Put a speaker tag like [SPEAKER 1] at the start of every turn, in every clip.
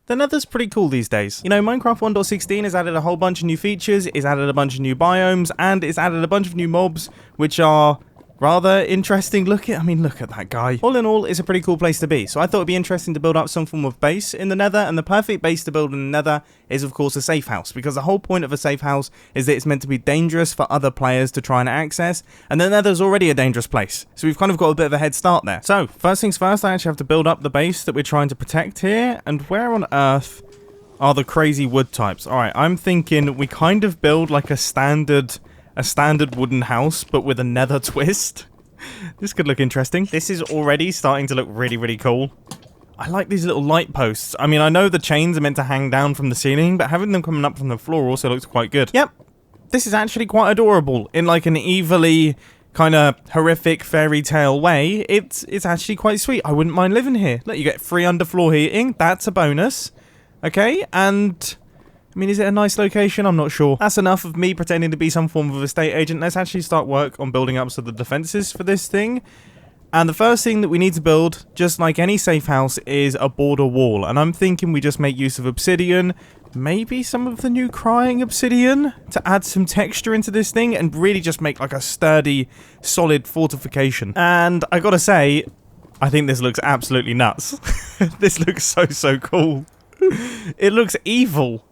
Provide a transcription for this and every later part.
[SPEAKER 1] The Nether's pretty cool these days. You know, Minecraft 1.16 has added a whole bunch of new features, it's added a bunch of new biomes, and it's added a bunch of new mobs, which are rather interesting looking. I mean, look at that guy. All in all, it's a pretty cool place to be. So I thought it'd be interesting to build up some form of base in the Nether, and the perfect base to build in the Nether is, of course, a safe house, because the whole point of a safe house is that it's meant to be dangerous for other players to try and access, and the Nether's already a dangerous place. So we've kind of got a bit of a head start there. So, first things first, I actually have to build up the base that we're trying to protect here, and where on earth are the crazy wood types? Alright, I'm thinking we kind of build like a standard wooden house, but with a Nether twist. This could look interesting. This is already starting to look really, really cool. I like these little light posts. I mean, I know the chains are meant to hang down from the ceiling, but having them coming up from the floor also looks quite good. Yep, this is actually quite adorable. In like an evilly kind of horrific fairy tale way, it's actually quite sweet. I wouldn't mind living here. Look, you get free underfloor heating. That's a bonus. Okay, and I mean, is it a nice location? I'm not sure. That's enough of me pretending to be some form of estate agent. Let's actually start work on building up some of the defenses for this thing. And the first thing that we need to build, just like any safe house, is a border wall. And I'm thinking we just make use of obsidian, maybe some of the new crying obsidian, to add some texture into this thing and really just make like a sturdy, solid fortification. And I gotta say, I think this looks absolutely nuts. This looks so cool. It looks evil,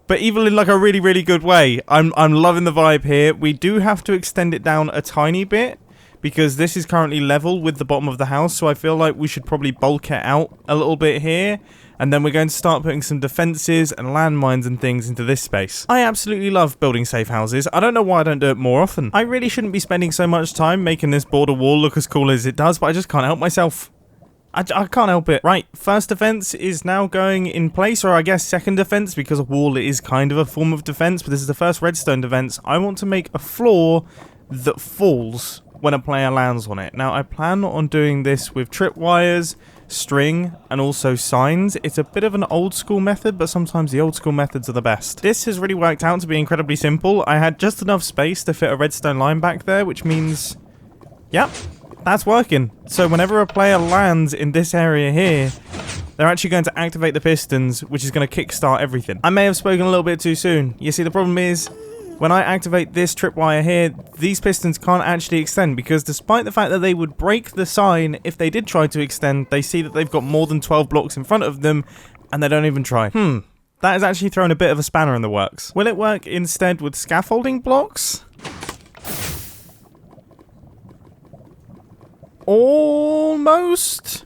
[SPEAKER 1] but evil in like a really, really good way. I'm loving the vibe here. We do have to extend it down a tiny bit because this is currently level with the bottom of the house, so I feel like we should probably bulk it out a little bit here, and then we're going to start putting some defenses and landmines and things into this space. I absolutely love building safe houses. I don't know why I don't do it more often. I really shouldn't be spending so much time making this border wall look as cool as it does, but I just can't help myself. I can't help it. Right, first defense is now going in place, or I guess second defense, because a wall is kind of a form of defense, but this is the first redstone defense. I want to make a floor that falls when a player lands on it. Now, I plan on doing this with tripwires, string, and also signs. It's a bit of an old school method, but sometimes the old school methods are the best. This has really worked out to be incredibly simple. I had just enough space to fit a redstone line back there, which means, yep, that's working. So whenever a player lands in this area here, they're actually going to activate the pistons, which is going to kickstart everything. I may have spoken a little bit too soon. You see, the problem is, when I activate this tripwire here, these pistons can't actually extend, because despite the fact that they would break the sign if they did try to extend, they see that they've got more than 12 blocks in front of them, and they don't even try. That has actually thrown a bit of a spanner in the works. Will it work instead with scaffolding blocks? Almost.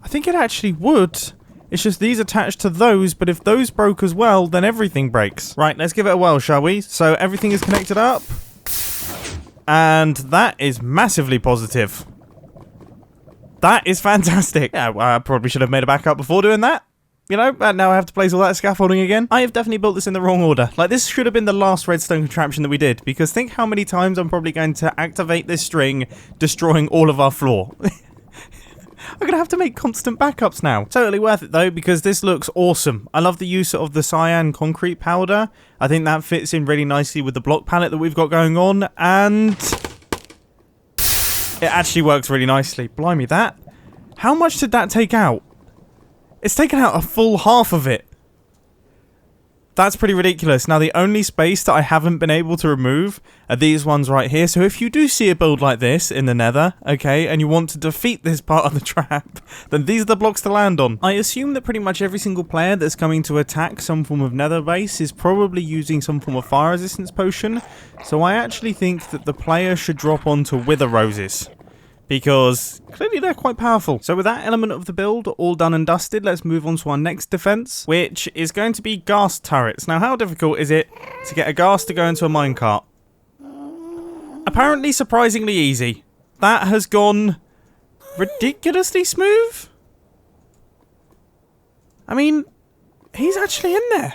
[SPEAKER 1] I think it actually would. It's just these attached to those, but if those broke as well, then everything breaks. Right, let's give it a whirl, shall we? So everything is connected up. And that is massively positive. That is fantastic. Yeah, well, I probably should have made a backup before doing that. You know, now I have to place all that scaffolding again. I have definitely built this in the wrong order. Like, this should have been the last redstone contraption that we did, because think how many times I'm probably going to activate this string, destroying all of our floor. I'm going to have to make constant backups now. Totally worth it, though, because this looks awesome. I love the use of the cyan concrete powder. I think that fits in really nicely with the block palette that we've got going on, and it actually works really nicely. Blimey, that. How much did that take out? It's taken out a full half of it. That's pretty ridiculous. Now, the only space that I haven't been able to remove are these ones right here. So if you do see a build like this in the Nether, okay, and you want to defeat this part of the trap, then these are the blocks to land on. I assume that pretty much every single player that's coming to attack some form of Nether base is probably using some form of fire resistance potion. So I actually think that the player should drop onto wither roses, because clearly they're quite powerful. So with that element of the build all done and dusted, let's move on to our next defense, which is going to be ghast turrets. Now, how difficult is it to get a ghast to go into a minecart? Apparently surprisingly easy. That has gone ridiculously smooth. I mean, he's actually in there.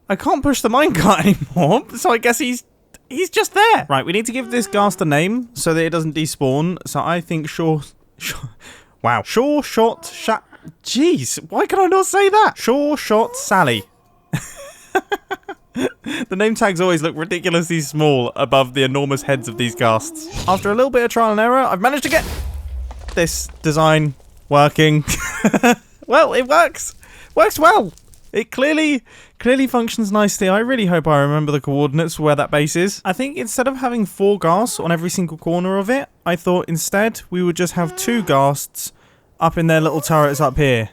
[SPEAKER 1] I can't push the minecart anymore, so I guess he's just there. Right, we need to give this ghast a name so that it doesn't despawn. So I think Sure Shot Jeez, why can I not say that? Sure Shot Sally. The name tags always look ridiculously small above the enormous heads of these ghasts. After a little bit of trial and error, I've managed to get this design working. Well, it works. Works well. It clearly functions nicely. I really hope I remember the coordinates for where that base is. I think instead of having 4 ghasts on every single corner of it, I thought instead we would just have 2 ghasts up in their little turrets up here.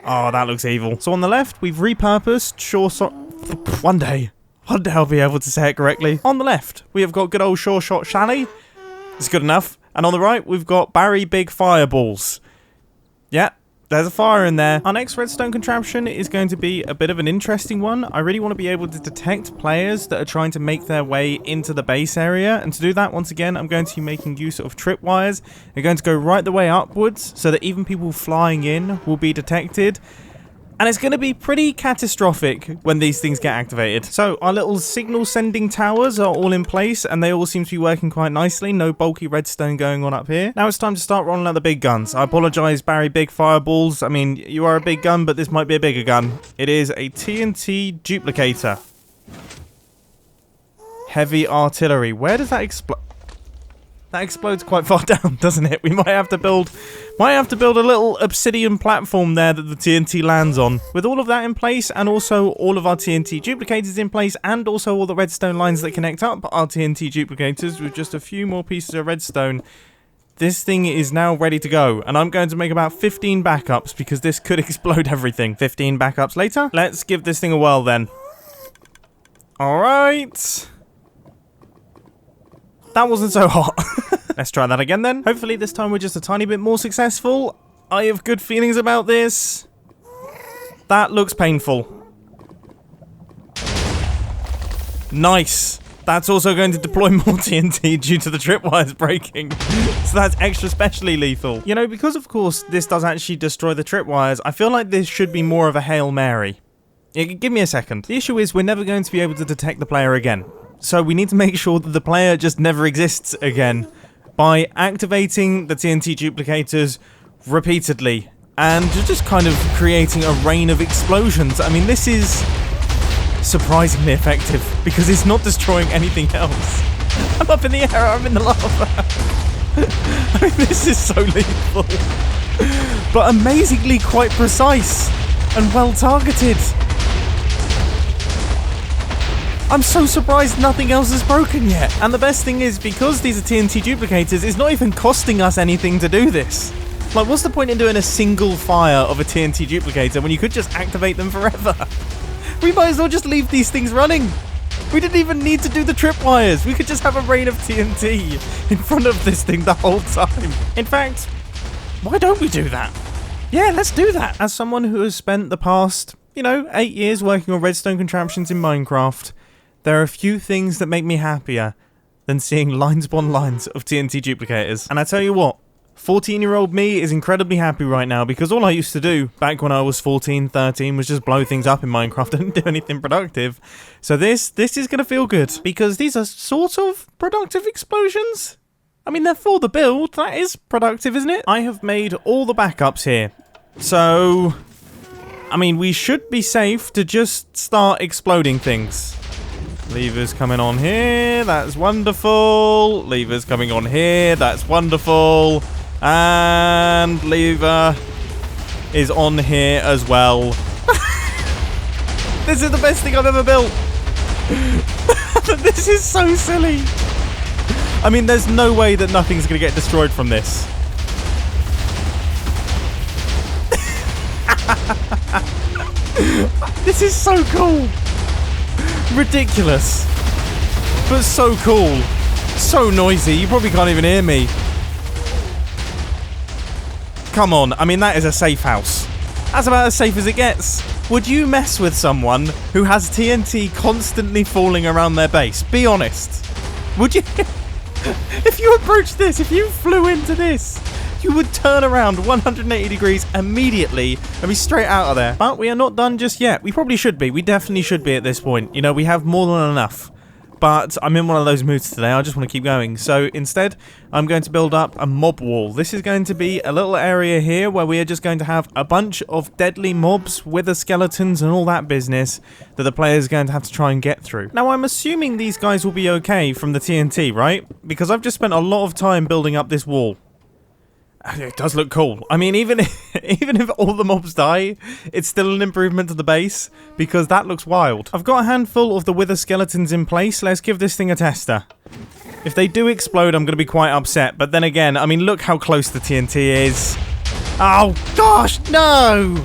[SPEAKER 1] Oh, that looks evil. So on the left, we've repurposed one day I'll be able to say it correctly. On the left, we have got good old Sure Shot Shally. It's good enough. And on the right, we've got Barry Big Fireballs. Yeah. There's a fire in there. Our next redstone contraption is going to be a bit of an interesting one. I really want to be able to detect players that are trying to make their way into the base area. And to do that, once again, I'm going to be making use of tripwires. They're going to go right the way upwards so that even people flying in will be detected. And it's going to be pretty catastrophic when these things get activated. So our little signal sending towers are all in place and they all seem to be working quite nicely. No bulky redstone going on up here. Now it's time to start rolling out the big guns. I apologize, Barry Big Fireballs. I mean, you are a big gun, but this might be a bigger gun. It is a TNT duplicator. Heavy artillery. Where does that explode? That explodes quite far down, doesn't it? We might have to build a little obsidian platform there that the TNT lands on. With all of that in place, and also all of our TNT duplicators in place, and also all the redstone lines that connect up our TNT duplicators with just a few more pieces of redstone, this thing is now ready to go. And I'm going to make about 15 backups because this could explode everything. 15 backups later. Let's give this thing a whirl then. Alright. That wasn't so hot. Let's try that again then. Hopefully this time we're just a tiny bit more successful. I have good feelings about this. That looks painful. Nice. That's also going to deploy more TNT due to the tripwires breaking. So that's extra specially lethal. You know, because of course this does actually destroy the tripwires, I feel like this should be more of a Hail Mary. Give me a second. The issue is we're never going to be able to detect the player again. So we need to make sure that the player just never exists again by activating the TNT duplicators repeatedly and just kind of creating a rain of explosions. I mean, this is surprisingly effective because it's not destroying anything else. I'm up in the air, I'm in the lava. I mean, this is so lethal. But amazingly quite precise and well targeted. I'm so surprised nothing else is broken yet. And the best thing is, because these are TNT duplicators, it's not even costing us anything to do this. Like, what's the point in doing a single fire of a TNT duplicator when you could just activate them forever? We might as well just leave these things running. We didn't even need to do the tripwires. We could just have a rain of TNT in front of this thing the whole time. In fact, why don't we do that? Yeah, let's do that. As someone who has spent the past, 8 years working on redstone contraptions in Minecraft, there are a few things that make me happier than seeing lines upon lines of TNT duplicators. And I tell you what, 14-year-old me is incredibly happy right now because all I used to do back when I was 14, 13 was just blow things up in Minecraft and do anything productive. So this is going to feel good because these are sort of productive explosions. I mean, they're for the build. That is productive, isn't it? I have made all the backups here. So, I mean, we should be safe to just start exploding things. Levers coming on here, that's wonderful. Levers coming on here, that's wonderful. And lever is on here as well. This is the best thing I've ever built. This is so silly. I mean, there's no way that nothing's going to get destroyed from this. This is so cool. Ridiculous, but so cool, so noisy, you probably can't even hear me. Come on, I mean, that is a safe house. That's about as safe as it gets. Would you mess with someone who has TNT constantly falling around their base? Be honest. Would you? If you approached this, if you flew into this, you would turn around 180 degrees immediately and be straight out of there. But we are not done just yet. We probably should be. We definitely should be at this point. We have more than enough. But I'm in one of those moods today. I just want to keep going. So instead, I'm going to build up a mob wall. This is going to be a little area here where we are just going to have a bunch of deadly mobs, wither skeletons and all that business that the player is going to have to try and get through. Now, I'm assuming these guys will be okay from the TNT, right? Because I've just spent a lot of time building up this wall. It does look cool. I mean, even if all the mobs die, it's still an improvement to the base, because that looks wild. I've got a handful of the wither skeletons in place. Let's give this thing a tester. If they do explode, I'm going to be quite upset. But then again, I mean, look how close the TNT is. Oh, gosh, no!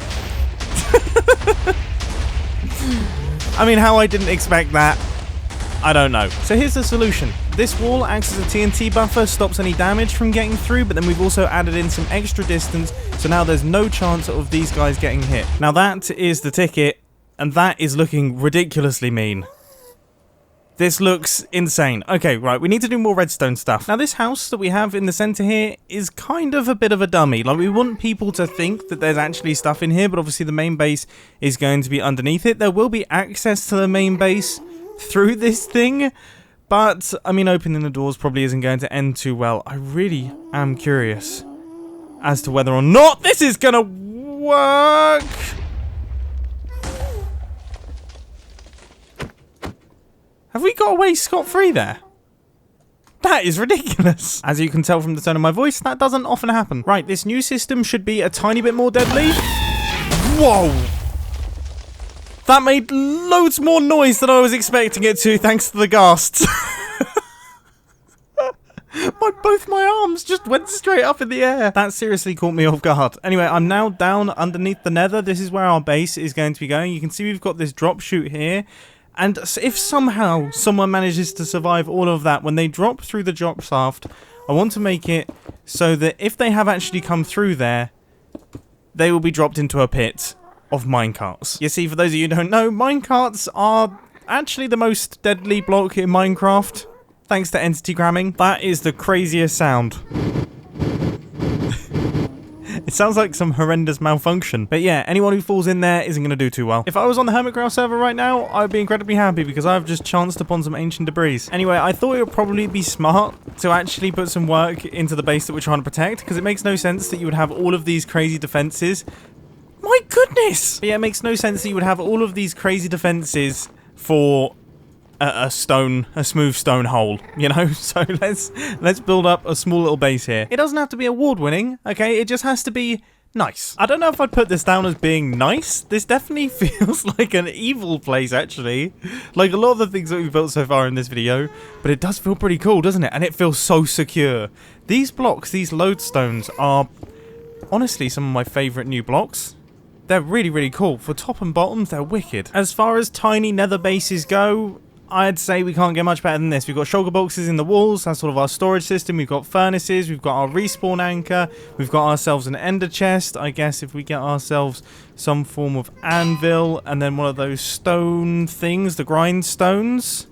[SPEAKER 1] I mean, how I didn't expect that, I don't know. So here's the solution. This wall acts as a TNT buffer, stops any damage from getting through, but then we've also added in some extra distance, so now there's no chance of these guys getting hit. Now that is the ticket, and that is looking ridiculously mean. This looks insane. Okay, right, we need to do more redstone stuff. Now this house that we have in the center here is kind of a bit of a dummy. Like, we want people to think that there's actually stuff in here, but obviously the main base is going to be underneath it. There will be access to the main base through this thing, but I mean, opening the doors probably isn't going to end too well. I really am curious as to whether or not this is gonna work. Have we got away scot-free there? That is ridiculous. As you can tell from the tone of my voice, that doesn't often happen. Right, this new system should be a tiny bit more deadly. Whoa! That made loads more noise than I was expecting it to, thanks to the ghasts. Both my arms just went straight up in the air. That seriously caught me off guard. Anyway, I'm now down underneath the nether. This is where our base is going to be going. You can see we've got this drop chute here. And if somehow someone manages to survive all of that, when they drop through the drop shaft, I want to make it so that if they have actually come through there, they will be dropped into a pit of minecarts. You see, for those of you who don't know, minecarts are actually the most deadly block in Minecraft, thanks to entity gramming. That is the craziest sound. It sounds like some horrendous malfunction. But yeah, anyone who falls in there isn't going to do too well. If I was on the Hermit Grail server right now, I'd be incredibly happy because I've just chanced upon some ancient debris. Anyway, I thought it would probably be smart to actually put some work into the base that we're trying to protect, because it makes no sense that you would have all of these crazy defenses. My goodness! But yeah, it makes no sense that you would have all of these crazy defenses for a smooth stone hole, you know? So let's build up a small little base here. It doesn't have to be award-winning, okay? It just has to be nice. I don't know if I'd put this down as being nice. This definitely feels like an evil place, actually. Like a lot of the things that we've built so far in this video, but it does feel pretty cool, doesn't it? And it feels so secure. These blocks, these lodestones, are honestly some of my favourite new blocks. They're really, really cool. For top and bottom, they're wicked. As far as tiny nether bases go, I'd say we can't get much better than this. We've got shulker boxes in the walls. That's sort of our storage system. We've got furnaces. We've got our respawn anchor. We've got ourselves an ender chest. I guess if we get ourselves some form of anvil and then one of those stone things, the grindstones.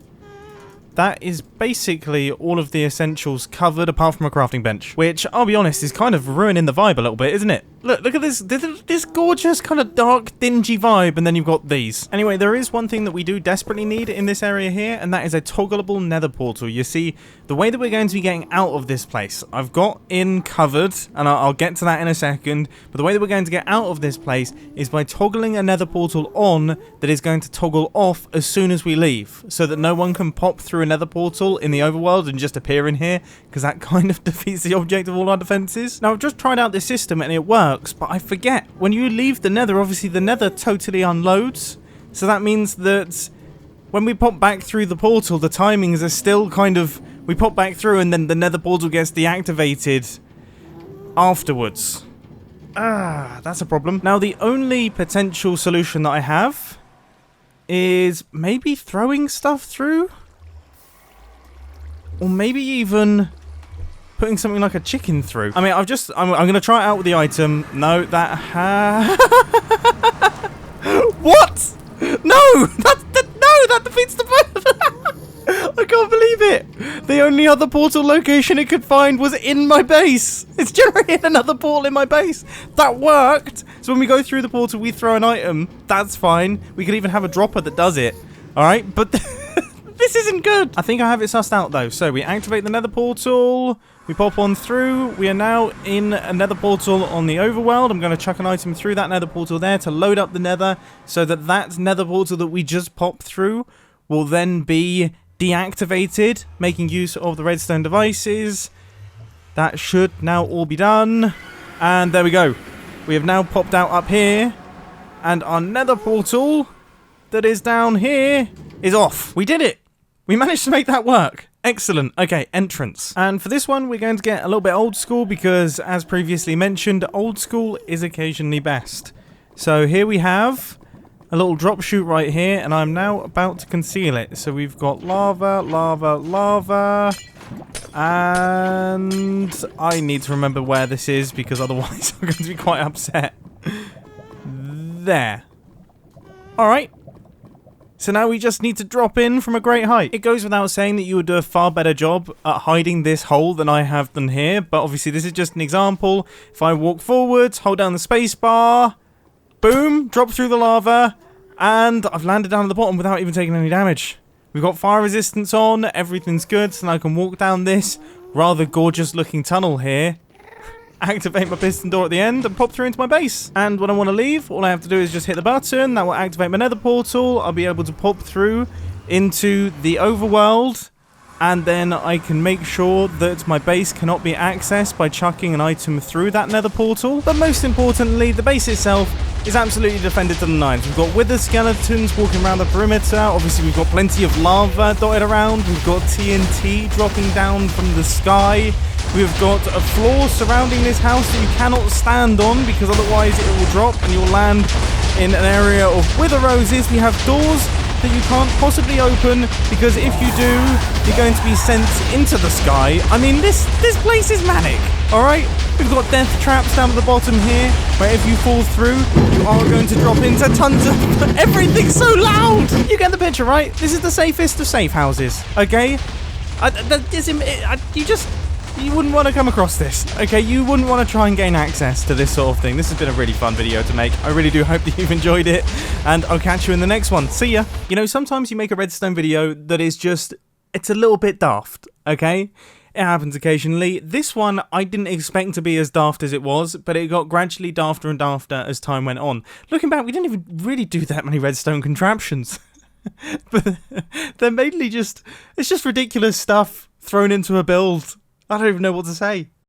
[SPEAKER 1] That is basically all of the essentials covered apart from a crafting bench, which, I'll be honest, is kind of ruining the vibe a little bit, isn't it? Look at this gorgeous kind of dark, dingy vibe, and then you've got these. Anyway, there is one thing that we do desperately need in this area here, and that is a toggleable nether portal. You see, the way that we're going to be getting out of this place, I've got in covered, and I'll get to that in a second, but the way that we're going to get out of this place is by toggling a nether portal on that is going to toggle off as soon as we leave, so that no one can pop through a nether portal in the overworld and just appear in here, because that kind of defeats the object of all our defenses. Now, I've just tried out this system and it works, but I forget, when you leave the nether, obviously the nether totally unloads, so that means that when we pop back through the portal, the timings are still kind of, we pop back through and then the nether portal gets deactivated afterwards. That's a problem. Now, the only potential solution that I have is maybe throwing stuff through? Or maybe even putting something like a chicken through. I mean, I'm going to try it out with the item. No, that What? No! That defeats the point. I can't believe it. The only other portal location it could find was in my base. It's generated another portal in my base. That worked. So when we go through the portal, we throw an item. That's fine. We could even have a dropper that does it. All right, but this isn't good. I think I have it sussed out, though. So we activate the nether portal. We pop on through. We are now in a nether portal on the overworld. I'm going to chuck an item through that nether portal there to load up the nether, so that that nether portal that we just popped through will then be deactivated, making use of the redstone devices. That should now all be done. And there we go. We have now popped out up here. And our nether portal that is down here is off. We did it. We managed to make that work. Excellent. Okay, entrance. And for this one, we're going to get a little bit old school because, as previously mentioned, old school is occasionally best. So here we have a little drop chute right here, and I'm now about to conceal it. So we've got lava, lava, lava. And I need to remember where this is because otherwise I'm going to be quite upset. There. Alright. So now we just need to drop in from a great height. It goes without saying that you would do a far better job at hiding this hole than I have done here. But obviously this is just an example. If I walk forwards, hold down the space bar, boom, drop through the lava, and I've landed down at the bottom without even taking any damage. We've got fire resistance on, everything's good, so now I can walk down this rather gorgeous looking tunnel here, activate my piston door at the end, and pop through into my base. And when I want to leave, all I have to do is just hit the button, that will activate my nether portal, I'll be able to pop through into the overworld, and then I can make sure that my base cannot be accessed by chucking an item through that nether portal. But most importantly, the base itself is absolutely defended to the nines. We've got wither skeletons walking around the perimeter. Obviously, we've got plenty of lava dotted around. We've got TNT dropping down from the sky. We've got a floor surrounding this house that you cannot stand on because otherwise it will drop and you'll land in an area of wither roses. We have doors that you can't possibly open because if you do, you're going to be sent into the sky. I mean, this place is manic, alright? We've got death traps down at the bottom here, where if you fall through, you are going to drop into tons of... Everything's so loud! You get the picture, right? This is the safest of safe houses, okay? You wouldn't want to come across this, okay? You wouldn't want to try and gain access to this sort of thing. This has been a really fun video to make. I really do hope that you've enjoyed it, and I'll catch you in the next one. See ya! You know, sometimes you make a redstone video that is just... It's a little bit daft, okay? It happens occasionally. This one, I didn't expect to be as daft as it was, but it got gradually dafter and dafter as time went on. Looking back, we didn't even really do that many redstone contraptions. But they're mainly just... It's just ridiculous stuff thrown into a build. I don't even know what to say.